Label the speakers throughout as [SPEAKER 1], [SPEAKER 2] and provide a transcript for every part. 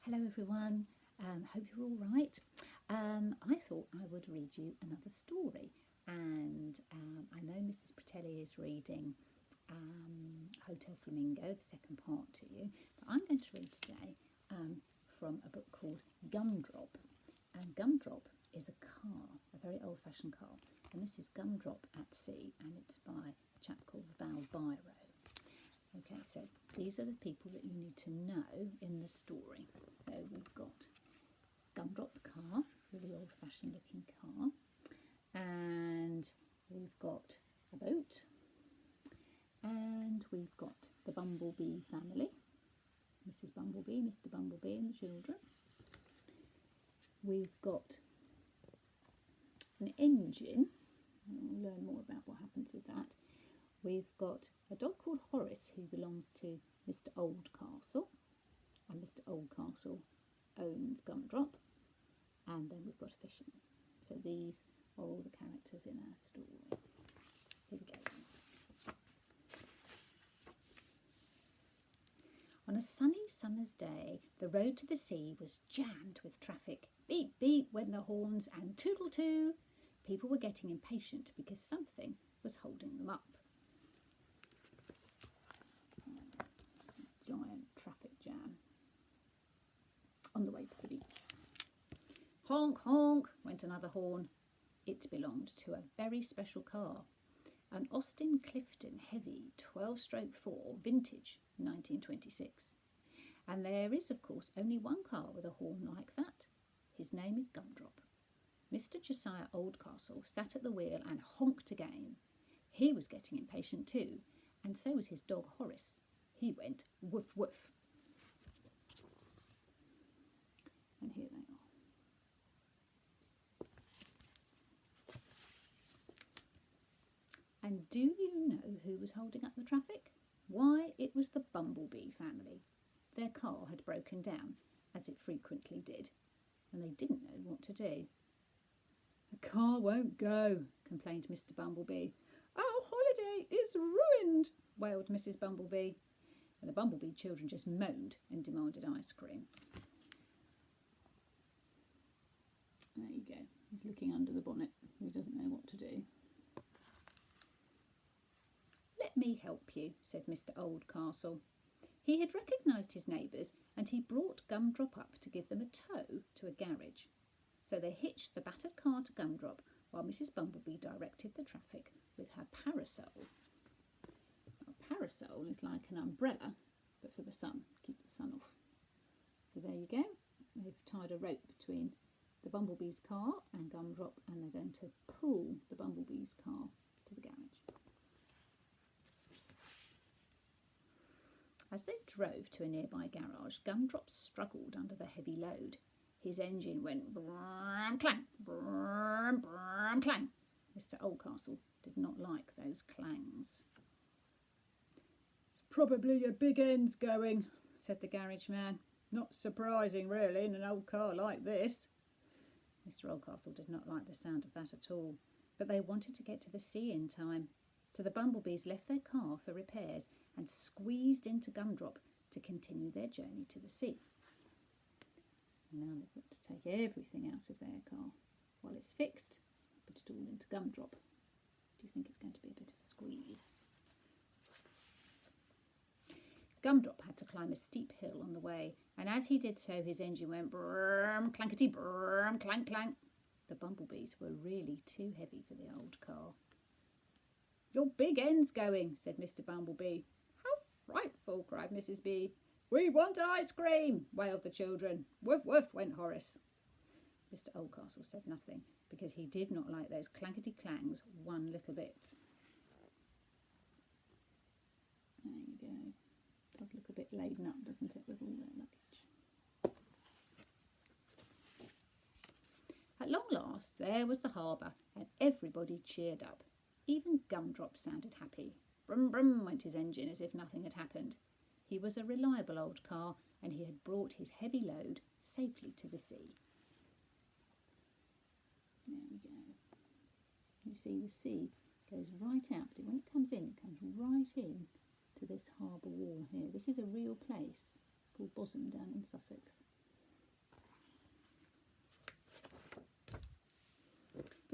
[SPEAKER 1] Hello everyone, hope you're all right. I thought I would read you another story, and I know Mrs. Pratelli is reading Hotel Flamingo, the second part to you, but I'm going to read today from a book called Gumdrop. And Gumdrop is a car, a very old-fashioned car, and this is Gumdrop at Sea, and it's by a chap called Val Biro. Okay, so these are the people that you need to know in the story. So we've got Gumdrop the car, really old-fashioned looking car, and we've got a boat, and we've got the Bumblebee family, Mrs. Bumblebee, Mr. Bumblebee and the children. We've got an engine, we'll learn more about what happens with that. We've got a dog called Horace who belongs to Mr. Oldcastle, and Mr. Oldcastle owns Gumdrop, and then we've got a fisherman. So these are all the characters in our story. Here we go. On a sunny summer's day, the road to the sea was jammed with traffic. Beep, beep went the horns, and toodle too. People were getting impatient because something was holding them up. Giant traffic jam on the way to the beach. Honk, honk went another horn. It belonged to a very special car, an Austin Clifton Heavy 12-stroke 4 vintage 1926. And there is, of course, only one car with a horn like that. His name is Gumdrop. Mr. Josiah Oldcastle sat at the wheel and honked again. He was getting impatient too, and so was his dog Horace. He went woof woof. And here they are. And do you know who was holding up the traffic? Why, it was the Bumblebee family. Their car had broken down, as it frequently did, and they didn't know what to do. The car won't go, complained Mr. Bumblebee. Our holiday is ruined, wailed Mrs. Bumblebee. And the Bumblebee children just moaned and demanded ice cream. There you go. He's looking under the bonnet. He doesn't know what to do. Let me help you, said Mr. Oldcastle. He had recognised his neighbours, and he brought Gumdrop up to give them a tow to a garage. So they hitched the battered car to Gumdrop while Mrs. Bumblebee directed the traffic with her parasol. A parasol is like an umbrella, but for the sun, keep the sun off. So there you go. They've tied a rope between the Bumblebee's car and Gumdrop, and they're going to pull the Bumblebee's car to the garage. As they drove to a nearby garage, Gumdrop struggled under the heavy load. His engine went brum clang, brum brum clang. Mr. Oldcastle did not like those clangs. Probably your big end's going, said the garage man. Not surprising, really, in an old car like this. Mr. Oldcastle did not like the sound of that at all, but they wanted to get to the sea in time. So the Bumblebees left their car for repairs and squeezed into Gumdrop to continue their journey to the sea. And now they've got to take everything out of their car. While it's fixed, put it all into Gumdrop. Do you think it's going to be a bit of a squeeze? Gumdrop had to climb a steep hill on the way, and as he did so, his engine went brum, clankety, brum, clank, clank. The Bumblebees were really too heavy for the old car. Your big end's going, said Mr. Bumblebee. How frightful, cried Mrs. Bee. We want ice cream, wailed the children. Woof, woof, went Horace. Mr. Oldcastle said nothing, because he did not like those clankety clangs one little bit. There you go. Does look a bit laden up, doesn't it, with all their luggage. At long last, there was the harbour, and everybody cheered up. Even Gumdrop sounded happy. Brum, brum went his engine as if nothing had happened. He was a reliable old car, and he had brought his heavy load safely to the sea. There we go. You see the sea goes right out, but when it comes right in to this harbour wall here. This is a real place. It's called Bosom down in Sussex.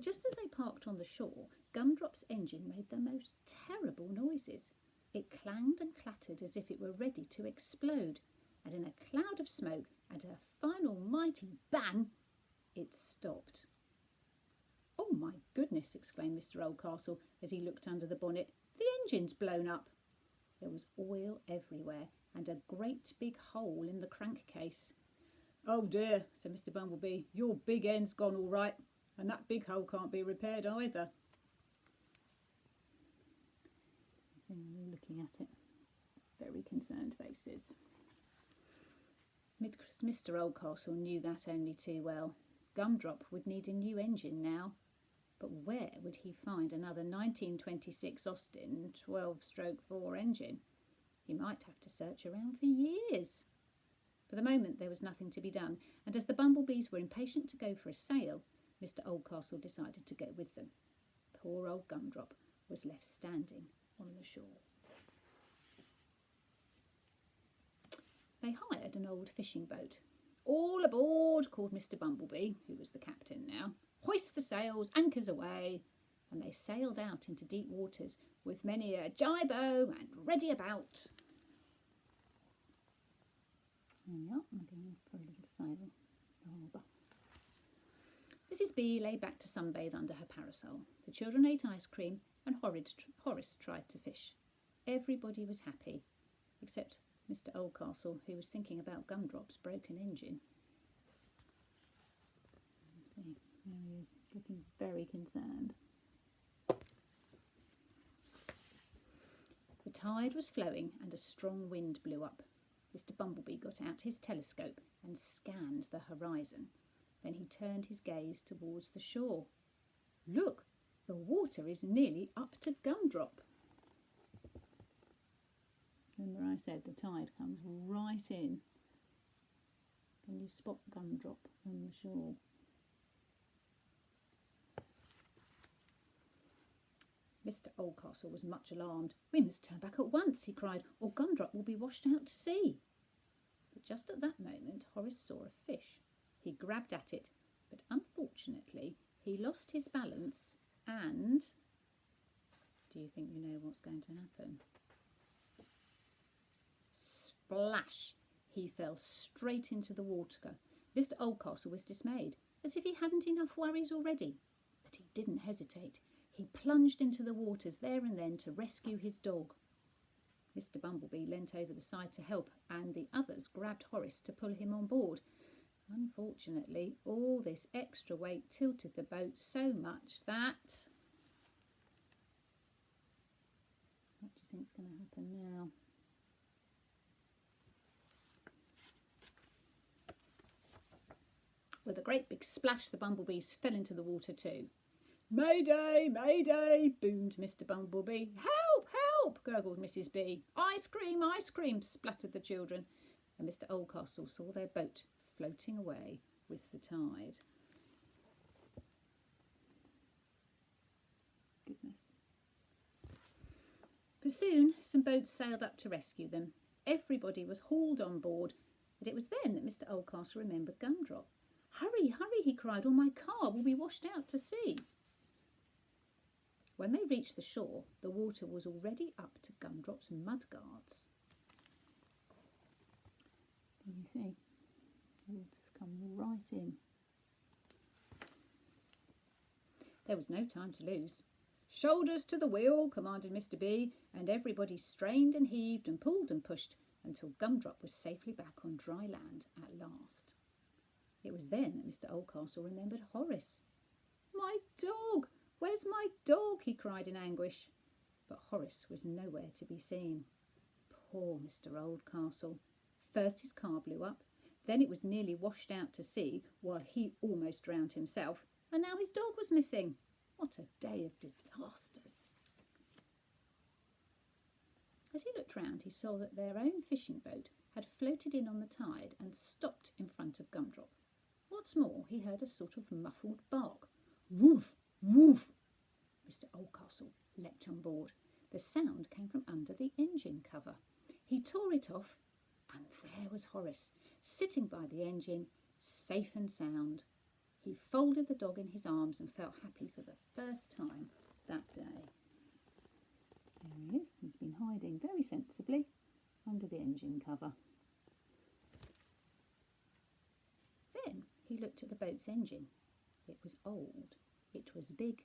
[SPEAKER 1] But just as they parked on the shore, Gumdrop's engine made the most terrible noises. It clanged and clattered as if it were ready to explode, and in a cloud of smoke and a final mighty bang, it stopped. "Oh, my goodness," exclaimed Mr. Oldcastle as he looked under the bonnet. "The engine's blown up." There was oil everywhere and a great big hole in the crankcase. "Oh dear," said Mr. Bumblebee, "your big end's gone all right, and that big hole can't be repaired either." They're all looking at it, very concerned faces. Mr. Oldcastle knew that only too well. Gumdrop would need a new engine now. But where would he find another 1926 Austin 12-stroke-4 engine? He might have to search around for years. For the moment there was nothing to be done, and as the bumblebees were impatient to go for a sail, Mr. Oldcastle decided to go with them. Poor old Gumdrop was left standing on the shore. They hired an old fishing boat. "All aboard," called Mr. Bumblebee, who was the captain now. "Hoist the sails, anchors away." And they sailed out into deep waters with many a jibo and ready about. There we are, I'm going for a little sail the harbour. Mrs. B lay back to sunbathe under her parasol. The children ate ice cream and Horace tried to fish. Everybody was happy, except Mr. Oldcastle, who was thinking about Gumdrop's broken engine. There he is, looking very concerned. The tide was flowing and a strong wind blew up. Mr. Bumblebee got out his telescope and scanned the horizon. Then he turned his gaze towards the shore. "Look, the water is nearly up to Gumdrop." Remember I said the tide comes right in. Can you spot Gumdrop on the shore? Mr. Oldcastle was much alarmed. "We must turn back at once," he cried, "or Gumdrop will be washed out to sea." But just at that moment Horace saw a fish. He grabbed at it, but unfortunately he lost his balance and... Do you think you know what's going to happen? Splash! He fell straight into the water. Mr. Oldcastle was dismayed, as if he hadn't enough worries already. But he didn't hesitate. He plunged into the waters there and then to rescue his dog. Mr. Bumblebee leant over the side to help, and the others grabbed Horace to pull him on board. Unfortunately, all this extra weight tilted the boat so much that... What do you think's going to happen now? With a great big splash, the bumblebees fell into the water too. "Mayday, mayday," boomed Mr. Bumblebee. "Help, help," gurgled Mrs. B. Ice cream," splattered the children, and Mr. Oldcastle saw their boat floating away with the tide. Goodness. But soon some boats sailed up to rescue them. Everybody was hauled on board, and it was then that Mr. Oldcastle remembered Gumdrop. "Hurry, hurry," he cried, "or my car will be washed out to sea." When they reached the shore, the water was already up to Gumdrop's mudguards. Can you see? The water's come right in. There was no time to lose. "Shoulders to the wheel," commanded Mr. B, and everybody strained and heaved and pulled and pushed until Gumdrop was safely back on dry land at last. It was then that Mr. Oldcastle remembered Horace. "My dog! Where's my dog?" he cried in anguish. But Horace was nowhere to be seen. Poor Mr. Oldcastle. First his car blew up, then it was nearly washed out to sea while he almost drowned himself, and now his dog was missing. What a day of disasters. As he looked round, he saw that their own fishing boat had floated in on the tide and stopped in front of Gumdrop. What's more, he heard a sort of muffled bark. "Woof! Woof!" Mr. Oldcastle leapt on board. The sound came from under the engine cover. He tore it off, and there was Horace, sitting by the engine, safe and sound. He folded the dog in his arms and felt happy for the first time that day. There he is. He's been hiding very sensibly under the engine cover. Then he looked at the boat's engine. It was old, it was big,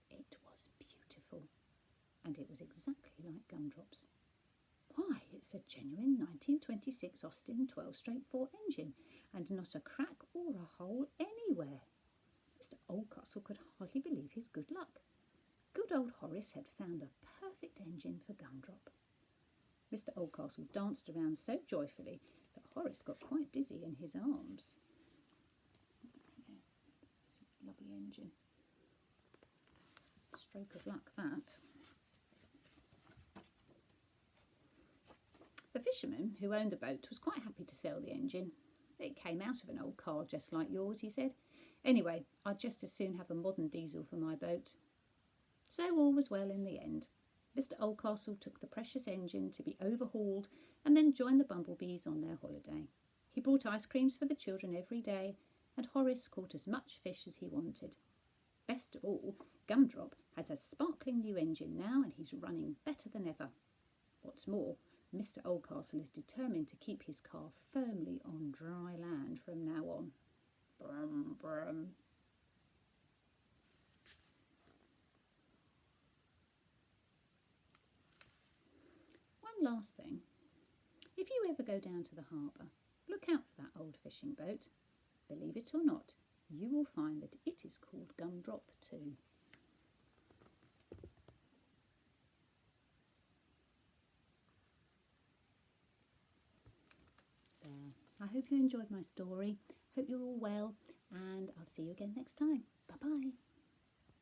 [SPEAKER 1] it was beautiful, and it was exactly like Gumdrop's. Why, it's a genuine 1926 Austin 12-4 engine, and not a crack or a hole anywhere. Mr. Oldcastle could hardly believe his good luck. Good old Horace had found the perfect engine for Gumdrop. Mr. Oldcastle danced around so joyfully that Horace got quite dizzy in his arms. Yes, it's a lovely engine. Stroke of luck, that. The fisherman who owned the boat was quite happy to sell the engine. It came out of an old car just like yours, he said. Anyway, I'd just as soon have a modern diesel for my boat. So all was well in the end. Mr. Oldcastle took the precious engine to be overhauled and then joined the bumblebees on their holiday. He brought ice creams for the children every day, and Horace caught as much fish as he wanted. Best of all, Gumdrop has a sparkling new engine now, and he's running better than ever. What's more, Mr. Oldcastle is determined to keep his car firmly on dry land from now on. Brum, brum. One last thing. If you ever go down to the harbour, look out for that old fishing boat. Believe it or not, you will find that it is called Gumdrop too. There. I hope you enjoyed my story. Hope you're all well, and I'll see you again next time. Bye-bye.